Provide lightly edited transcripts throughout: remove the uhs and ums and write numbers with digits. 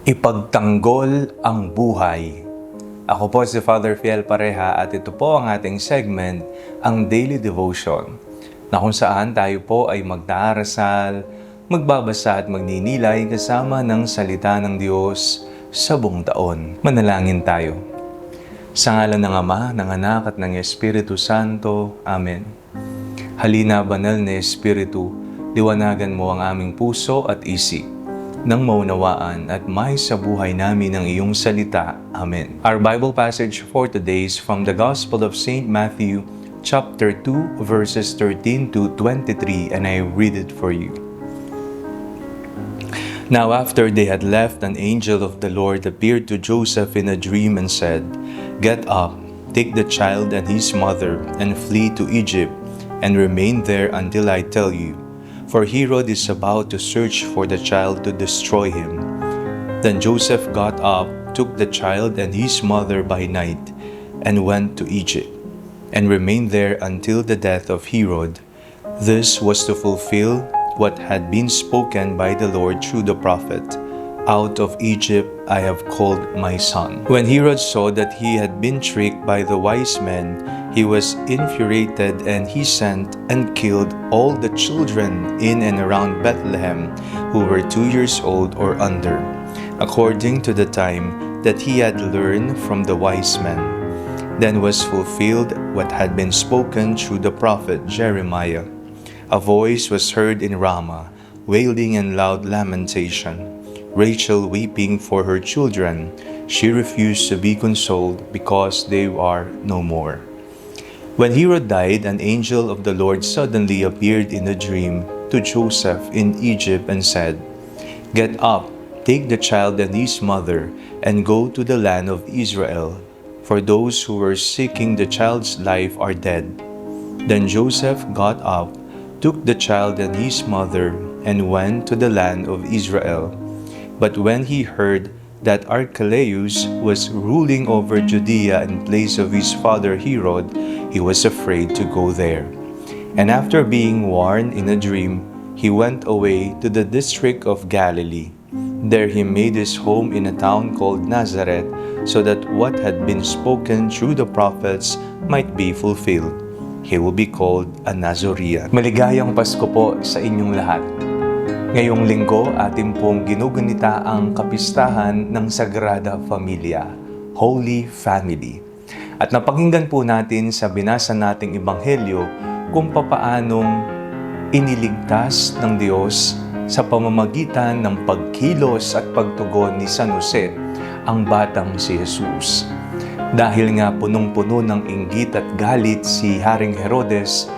Ipagtanggol ang buhay. Ako po si Father Fiel Pareha at ito po ang ating segment, ang Daily Devotion, na kung saan tayo po ay magdarasal, magbabasa at magninilay kasama ng salita ng Diyos sa buong taon. Manalangin tayo. Sa ngalan ng Ama, ng Anak at ng Espiritu Santo. Amen. Halina, banal na Espiritu, liwanagan mo ang aming puso at isip nang maunawaan at may sa buhay namin ang iyong salita. Amen. Our Bible passage for today is from the Gospel of St. Matthew, chapter 2, verses 13 to 23, and I read it for you. Now after they had left, an angel of the Lord appeared to Joseph in a dream and said, "Get up, take the child and his mother, and flee to Egypt, and remain there until I tell you. For Herod is about to search for the child to destroy him." Then Joseph got up, took the child and his mother by night, and went to Egypt, and remained there until the death of Herod. This was to fulfill what had been spoken by the Lord through the prophet, "Out of Egypt I have called my son." When Herod saw that he had been tricked by the wise men, he was infuriated, and he sent and killed all the children in and around Bethlehem who were 2 years old or under, according to the time that he had learned from the wise men. Then was fulfilled what had been spoken through the prophet Jeremiah. A voice was heard in Ramah, wailing and loud lamentation, Rachel weeping for her children. She refused to be consoled because they are no more. When Herod died, an angel of the Lord suddenly appeared in a dream to Joseph in Egypt and said, "Get up, take the child and his mother, and go to the land of Israel, for those who were seeking the child's life are dead." Then Joseph got up, took the child and his mother, and went to the land of Israel. But when he heard that Archelaus was ruling over Judea in place of his father Herod, he was afraid to go there. And after being warned in a dream, he went away to the district of Galilee. There he made his home in a town called Nazareth, so that what had been spoken through the prophets might be fulfilled. He will be called a Nazarene. Maligayang Pasko po sa inyong lahat. Ngayong linggo, atin pong ginugunita ang kapistahan ng Sagrada Familia, Holy Family. At napakinggan po natin sa binasa nating Ebanghelyo kung papaanong iniligtas ng Diyos sa pamamagitan ng pagkilos at pagtugon ni San Jose, ang batang si Jesus. Dahil nga punong-puno ng inggit at galit si Haring Herodes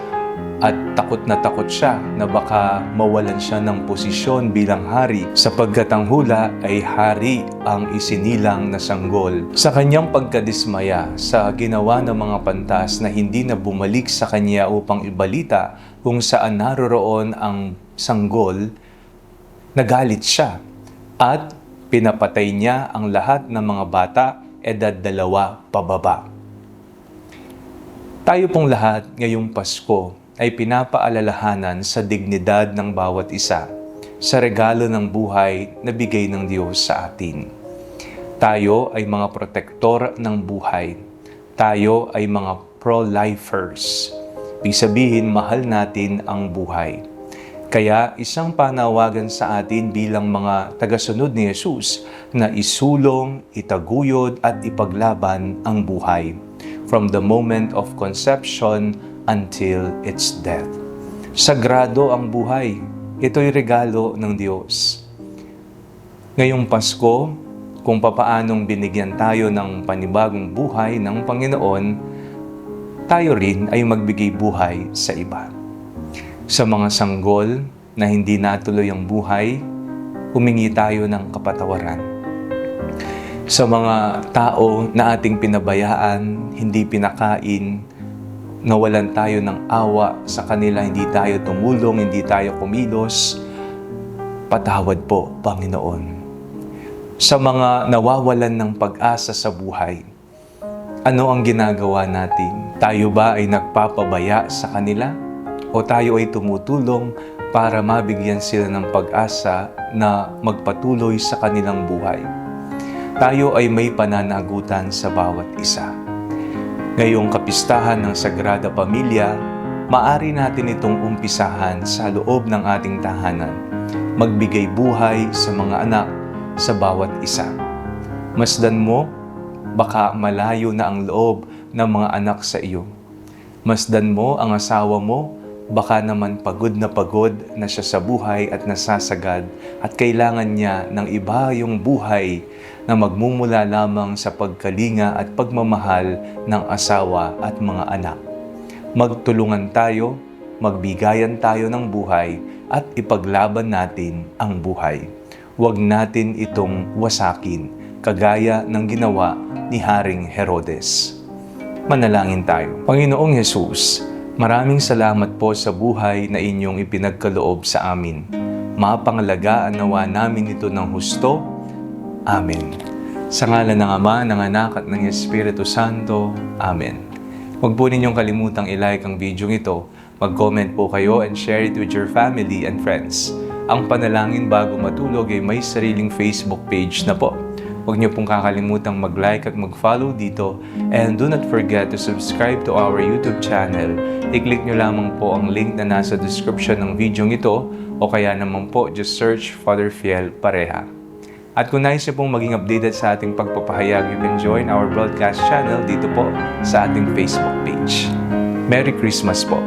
at takot siya na baka mawalan siya ng posisyon bilang hari sapagkat ang hula ay hari ang isinilang na sanggol. Sa kanyang pagkadismaya sa ginawa ng mga pantas na hindi na bumalik sa kanya upang ibalita kung saan naroroon ang sanggol, nagalit siya at pinapatay niya ang lahat ng mga bata edad 2 pababa. Tayo pong lahat ngayong Pasko ay pinapaalalahanan sa dignidad ng bawat isa, sa regalo ng buhay na bigay ng Diyos sa atin. Tayo ay mga protektor ng buhay. Tayo ay mga pro-lifers. Ibig sabihin, mahal natin ang buhay. Kaya isang panawagan sa atin bilang mga tagasunod ni Jesus na isulong, itaguyod at ipaglaban ang buhay from the moment of conception until its death. Sagrado ang buhay. Ito'y regalo ng Diyos. Ngayong Pasko, kung papaanong binigyan tayo ng panibagong buhay ng Panginoon, tayo rin ay magbigay buhay sa iba. Sa mga sanggol na hindi natuloy ang buhay, humingi tayo ng kapatawaran. Sa mga tao na ating pinabayaan, hindi pinakain, nawalan tayo ng awa sa kanila, hindi tayo tumulong, hindi tayo kumilos, patawad po, Panginoon. Sa mga nawawalan ng pag-asa sa buhay, ano ang ginagawa natin? Tayo ba ay nagpapabaya sa kanila? O tayo ay tumutulong para mabigyan sila ng pag-asa na magpatuloy sa kanilang buhay. Tayo ay may pananagutan sa bawat isa. Ngayong kapistahan ng Sagrada Pamilya, maaari natin itong umpisahan sa loob ng ating tahanan, magbigay buhay sa mga anak sa bawat isa. Masdan mo, baka malayo na ang loob ng mga anak sa iyo. Masdan mo ang asawa mo, baka naman pagod na siya sa buhay at nasasagad at kailangan niya ng iba yung buhay na magmumula lamang sa pagkalinga at pagmamahal ng asawa at mga anak. Magtulungan tayo, magbigayan tayo ng buhay at ipaglaban natin ang buhay. Huwag natin itong wasakin, kagaya ng ginawa ni Haring Herodes. Manalangin tayo. Panginoong Hesus, maraming salamat po sa buhay na inyong ipinagkaloob sa amin. Mapangalagaan nawa namin ito ng husto. Amen. Sa ngalan ng Ama, ng Anak at ng Espiritu Santo. Amen. Huwag po ninyong kalimutang i-like ang video ito. Mag-comment po kayo and share it with your family and friends. Ang Panalangin Bago Matulog ay may sariling Facebook page na po. Huwag niyo pong kakalimutang mag-like at mag-follow dito. And do not forget to subscribe to our YouTube channel. I-click niyo lamang po ang link na nasa description ng video ito o kaya naman po just search Father Fiel Pareha. At kung nais niyo pong maging updated sa ating pagpapahayag, you can join our broadcast channel dito po sa ating Facebook page. Merry Christmas po!